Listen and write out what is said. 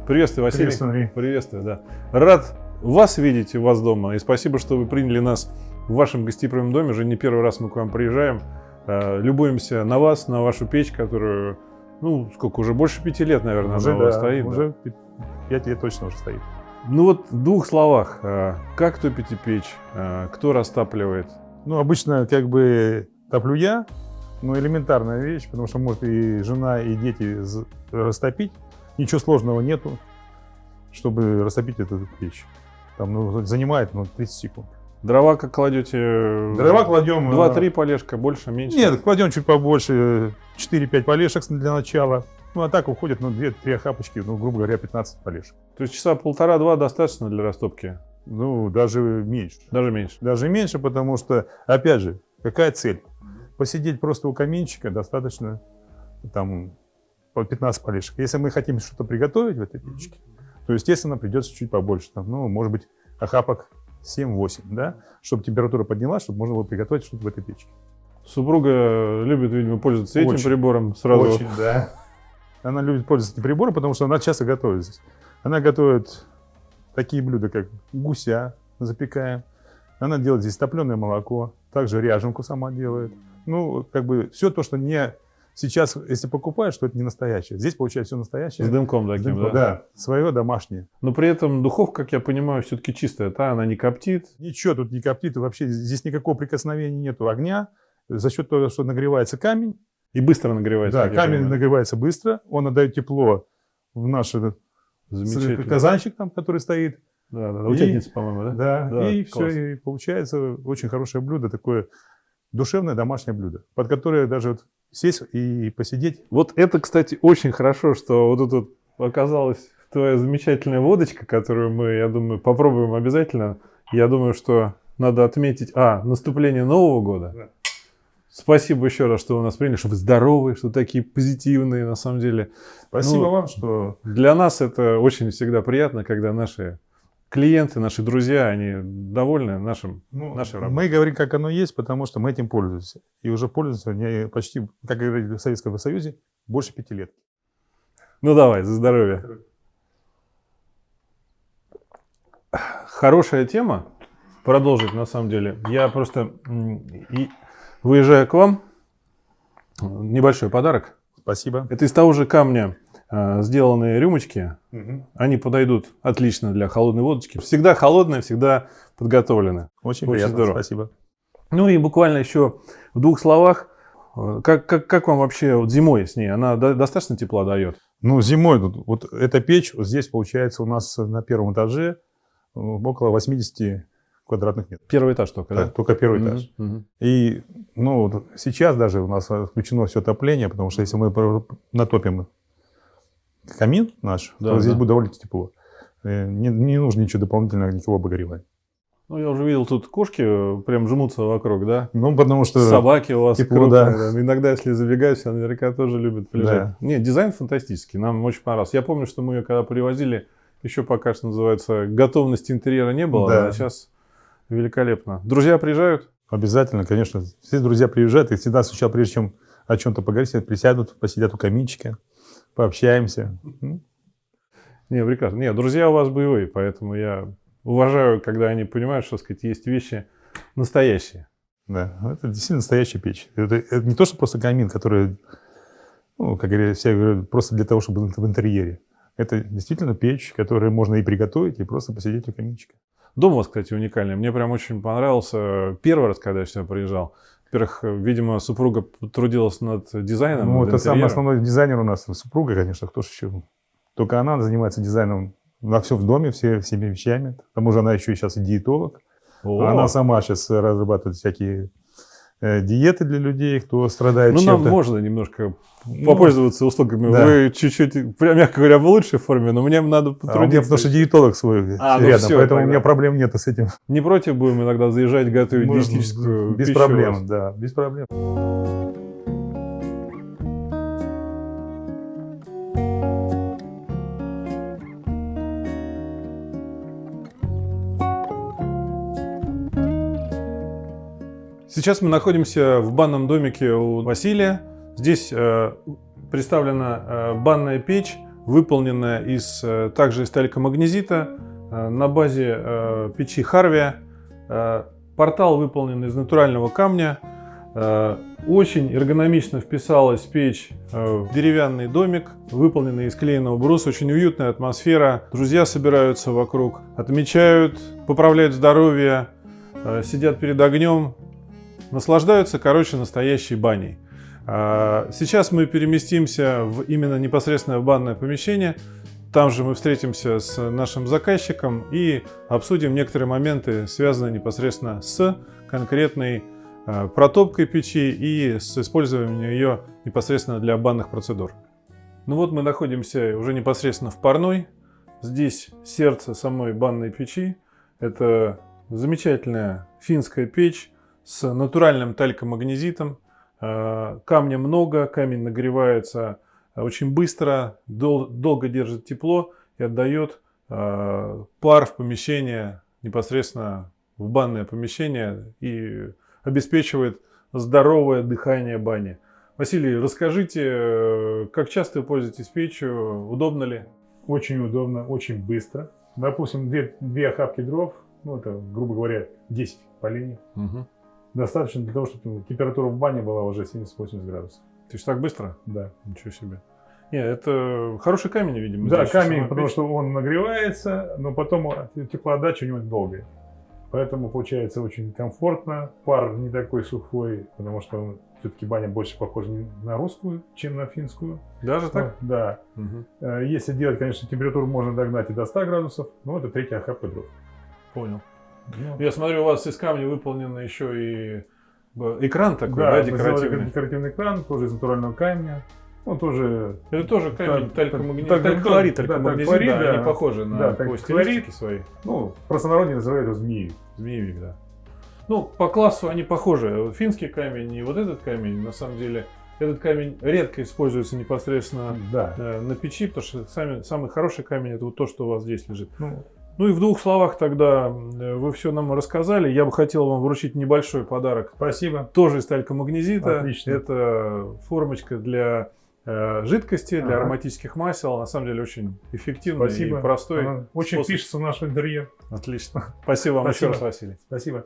Приветствую, Василий. Приветствую, Андрей. Приветствую, да. Рад вас видеть у вас дома. И спасибо, что вы приняли нас в вашем гостеприимном доме. Уже не первый раз мы к вам приезжаем. Любуемся на вас, на вашу печь, которую, ну, сколько, уже больше 5 лет, наверное, Уже, она у вас стоит. Уже 5 лет точно уже стоит. Ну вот в 2 словах, как топите печь, кто растапливает? Ну, обычно как бы топлю я, но элементарная вещь, потому что может и жена, и дети растопить. Ничего сложного нету, чтобы растопить эту печь. Там занимает 30 секунд. Дрова как кладете? Дрова кладем... 2-3 полежка, больше, меньше? Нет, кладем чуть побольше, 4-5 полешек для начала. Ну, а так уходит, 2-3 охапочки, грубо говоря, 15 полешек. То есть часа 1,5-2 достаточно для растопки? Ну, даже меньше. Даже меньше? Даже меньше, потому что, опять же, какая цель? Посидеть просто у каминчика достаточно, там, по 15 полешек. Если мы хотим что-то приготовить в этой печке, то, естественно, придется чуть побольше. Там, может быть, охапок 7-8, да? Чтобы температура поднялась, чтобы можно было приготовить что-то в этой печке. Супруга любит, видимо, пользоваться этим прибором сразу. Очень, да. Она любит пользоваться этим прибором, потому что она часто готовит здесь. Она готовит такие блюда, как гуся запекаем. Она делает здесь топленое молоко. Также ряженку сама делает. Ну, как бы все то, что не сейчас, если покупаешь, что это не настоящее. Здесь получается все настоящее. С дымком таким, да? Да, свое домашнее. Но при этом духовка, как я понимаю, все-таки чистая, она не коптит. Ничего тут не коптит, вообще здесь никакого прикосновения нету огня. За счет того, что нагревается камень. И быстро нагревается. Да, камень нагревается быстро, он отдает тепло в наш казанчик, там, который стоит. Да, утятница, по-моему, да? Да, и класс. Все, и получается очень хорошее блюдо, такое душевное домашнее блюдо, под которое даже вот сесть и посидеть. Вот это, кстати, очень хорошо, что вот тут оказалась твоя замечательная водочка, которую мы, я думаю, попробуем обязательно. Я думаю, что надо отметить, наступление Нового года. Да. Спасибо еще раз, что вы нас приняли, что вы здоровые, что такие позитивные, на самом деле. Спасибо вам, что... Для нас это очень всегда приятно, когда наши клиенты, наши друзья, они довольны нашей работой. Мы говорим, как оно есть, потому что мы этим пользуемся. И уже пользуемся почти, как говорили в Советском Союзе, больше 5 лет. Ну давай, за здоровье. Хорошая тема. Продолжить, на самом деле. Я просто... Выезжая к вам, небольшой подарок. Спасибо. Это из того же камня сделанные рюмочки. Угу. Они подойдут отлично для холодной водочки. Всегда холодная, всегда подготовленная. Очень приятно, здорово. Спасибо. Ну и буквально еще в 2 словах. Как вам вообще вот зимой с ней? Она достаточно тепла дает? Ну, зимой, вот эта печь, вот здесь получается у нас на первом этаже около 80 квадратных метров. Первый этаж только, да? Только первый этаж. И сейчас даже у нас включено все отопление, потому что если мы натопим камин наш, то здесь будет довольно тепло. Не нужно ничего дополнительного, никакого обогревания. Ну, я уже видел, тут кошки прям жмутся вокруг, да? Ну, потому что... Собаки у вас тепло, да. Иногда, если забегают, все наверняка тоже любят полежать. Да. Нет, дизайн фантастический, нам очень понравился. Я помню, что мы ее когда привозили, еще пока что называется, готовности интерьера не было, да. А сейчас великолепно. Друзья приезжают? Обязательно, конечно. Все друзья приезжают, и всегда сначала, прежде чем о чем-то поговорить, присядут, посидят у каминчика, пообщаемся. Не, прекрасно. Нет, друзья у вас боевые, поэтому я уважаю, когда они понимают, что, сказать, есть вещи настоящие. Да, это действительно настоящая печь. Это не то, что просто камин, который, как говорят, все говорят, просто для того, чтобы в интерьере. Это действительно печь, которую можно и приготовить, и просто посидеть у каминчика. Дом у вас, кстати, уникальный. Мне прям очень понравился. Первый раз, когда я сюда приезжал. Во-первых, видимо, супруга трудилась над дизайном. Ну, это самый основной дизайнер у нас. Супруга, конечно, кто же еще. Только она занимается дизайном на все в доме, всеми вещами. К тому же она еще и сейчас и диетолог. Она сама сейчас разрабатывает всякие диеты для людей, кто страдает чем-то. Нам можно немножко попользоваться услугами. Да. Вы чуть-чуть, прям, мягко говоря, в лучшей форме, но мне надо потрудиться. Потому что диетолог свой рядом, все, поэтому у меня проблем нет с этим. Не против будем иногда заезжать, готовить диетическую без пищу? Проблем, да, без проблем. Сейчас мы находимся в банном домике у Василия. Здесь представлена банная печь выполненная также из талькомагнезита на базе печи Харвия. Портал выполнен из натурального камня. Очень эргономично вписалась печь в деревянный домик, выполненный из клееного бруса. Очень уютная атмосфера. Друзья собираются вокруг, отмечают, поправляют здоровье, сидят перед огнем, наслаждаются, короче, настоящей баней. Сейчас мы переместимся именно непосредственно в банное помещение. Там же мы встретимся с нашим заказчиком и обсудим некоторые моменты, связанные непосредственно с конкретной протопкой печи и с использованием ее непосредственно для банных процедур. Ну вот мы находимся уже непосредственно в парной. Здесь сердце самой банной печи. Это замечательная финская печь с натуральным талькомагнезитом. Камня много, камень нагревается очень быстро, долго держит тепло и отдает пар в помещение, непосредственно в банное помещение, и обеспечивает здоровое дыхание бани. Василий, расскажите, как часто вы пользуетесь печью, удобно ли? Очень удобно, очень быстро. Допустим, две охапки дров, ну это, грубо говоря, 10 поленьев. Угу. Достаточно для того, чтобы температура в бане была уже 70-80 градусов. То есть так быстро? Да. Ничего себе. Нет, это хороший камень, видимо. Да, камень, потому что он нагревается, но потом теплоотдача у него долгая. Поэтому получается очень комфортно. Пар не такой сухой, потому что все-таки баня больше похожа на русскую, чем на финскую. Даже так? Да. Угу. Если делать, конечно, температуру можно догнать и до 100 градусов, но это третья охапка дров. Понял. Ну, я смотрю, у вас из камня выполнен еще и экран такой, да, декоративный. Декоративный экран, тоже из натурального камня. Ну, тоже... Это тоже камень, талькохлорид, талькомагнезит, да, они похожи на стилистики свои. Ну, в простонародье называют его змеевик. Змеевик, да. Ну, по классу они похожи. Финский камень и вот этот камень, на самом деле, этот камень редко используется непосредственно на печи, потому что самый хороший камень — это вот то, что у вас здесь лежит. Ну и в двух словах тогда вы все нам рассказали. Я бы хотел вам вручить небольшой подарок. Спасибо. Тоже из талькомагнезита. Отлично. Это формочка для жидкости, для ароматических масел. На самом деле очень эффективный и простой. Очень пишется в наш интерьер. Отлично. Спасибо вам еще раз, Василий. Спасибо.